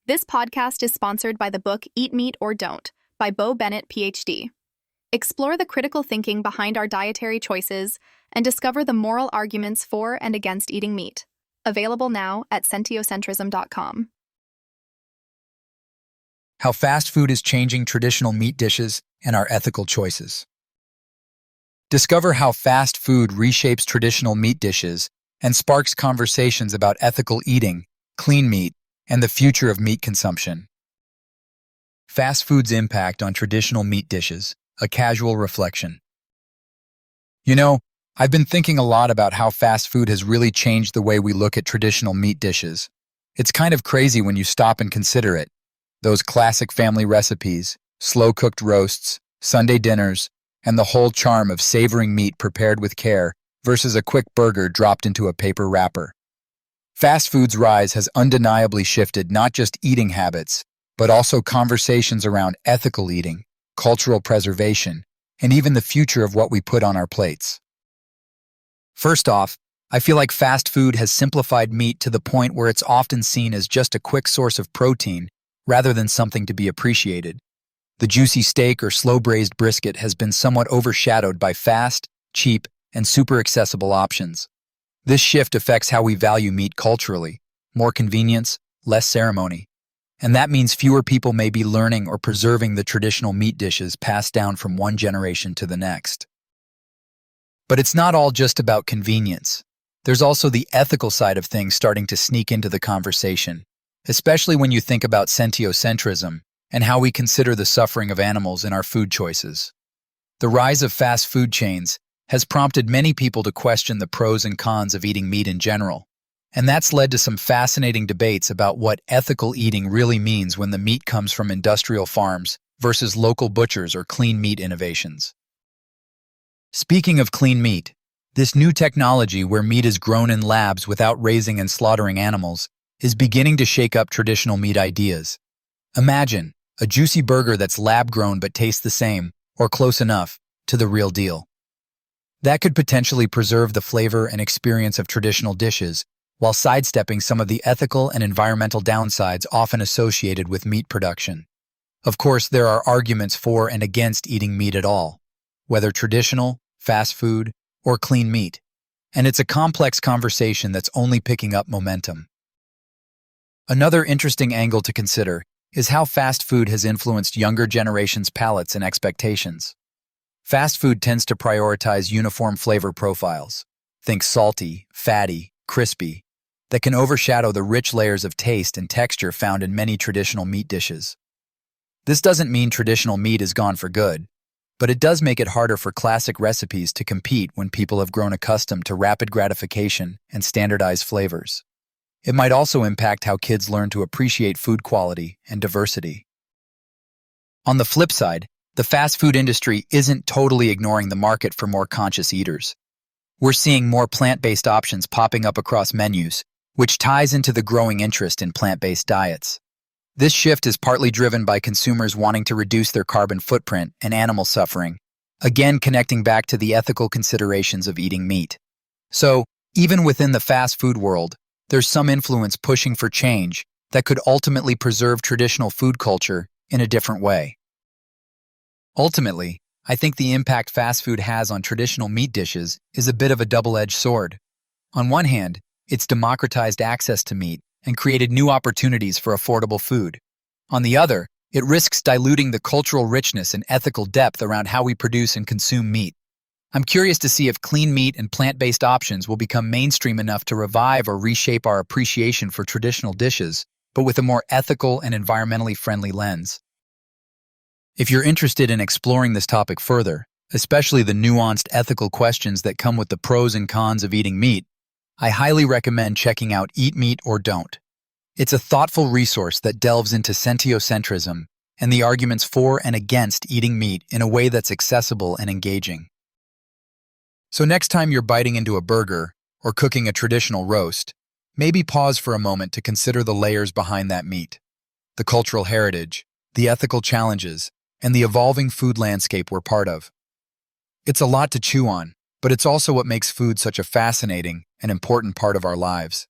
This podcast is sponsored by the book Eat Meat or Don't by Bo Bennett, PhD. Explore the critical thinking behind our dietary choices and discover the moral arguments for and against eating meat. Available now at sentiocentrism.com. How fast food is changing traditional meat dishes and our ethical choices. Discover how fast food reshapes traditional meat dishes and sparks conversations about ethical eating, clean meat, and the future of meat consumption. Fast food's impact on traditional meat dishes, a casual reflection. I've been thinking a lot about how fast food has really changed the way we look at traditional meat dishes. It's kind of crazy when you stop and consider it. Those classic family recipes, slow-cooked roasts, Sunday dinners, and the whole charm of savoring meat prepared with care versus a quick burger dropped into a paper wrapper. Fast food's rise has undeniably shifted not just eating habits, but also conversations around ethical eating, cultural preservation, and even the future of what we put on our plates. First off, I feel like fast food has simplified meat to the point where it's often seen as just a quick source of protein rather than something to be appreciated. The juicy steak or slow-braised brisket has been somewhat overshadowed by fast, cheap, and super accessible options. This shift affects how we value meat culturally: more convenience, less ceremony. And that means fewer people may be learning or preserving the traditional meat dishes passed down from one generation to the next. But it's not all just about convenience. There's also the ethical side of things starting to sneak into the conversation, especially when you think about sentiocentrism and how we consider the suffering of animals in our food choices. The rise of fast food chains has prompted many people to question the pros and cons of eating meat in general, and that's led to some fascinating debates about what ethical eating really means when the meat comes from industrial farms versus local butchers or clean meat innovations. Speaking of clean meat, this new technology where meat is grown in labs without raising and slaughtering animals is beginning to shake up traditional meat ideas. Imagine a juicy burger that's lab-grown but tastes the same, or close enough, to the real deal. That could potentially preserve the flavor and experience of traditional dishes while sidestepping some of the ethical and environmental downsides often associated with meat production. Of course, there are arguments for and against eating meat at all, whether traditional, fast food, or clean meat, and it's a complex conversation that's only picking up momentum. Another interesting angle to consider is how fast food has influenced younger generations' palates and expectations. Fast food tends to prioritize uniform flavor profiles. Think salty, fatty, crispy, that can overshadow the rich layers of taste and texture found in many traditional meat dishes. This doesn't mean traditional meat is gone for good, but it does make it harder for classic recipes to compete when people have grown accustomed to rapid gratification and standardized flavors. It might also impact how kids learn to appreciate food quality and diversity. On the flip side, the fast food industry isn't totally ignoring the market for more conscious eaters. We're seeing more plant-based options popping up across menus, which ties into the growing interest in plant-based diets. This shift is partly driven by consumers wanting to reduce their carbon footprint and animal suffering, again connecting back to the ethical considerations of eating meat. So, even within the fast food world, there's some influence pushing for change that could ultimately preserve traditional food culture in a different way. Ultimately, I think the impact fast food has on traditional meat dishes is a bit of a double-edged sword. On one hand, it's democratized access to meat and created new opportunities for affordable food. On the other, it risks diluting the cultural richness and ethical depth around how we produce and consume meat. I'm curious to see if clean meat and plant-based options will become mainstream enough to revive or reshape our appreciation for traditional dishes, but with a more ethical and environmentally friendly lens. If you're interested in exploring this topic further, especially the nuanced ethical questions that come with the pros and cons of eating meat, I highly recommend checking out Eat Meat or Don't. It's a thoughtful resource that delves into sentiocentrism and the arguments for and against eating meat in a way that's accessible and engaging. So next time you're biting into a burger or cooking a traditional roast, maybe pause for a moment to consider the layers behind that meat, the cultural heritage, the ethical challenges, and the evolving food landscape we're part of. It's a lot to chew on, but it's also what makes food such a fascinating and important part of our lives.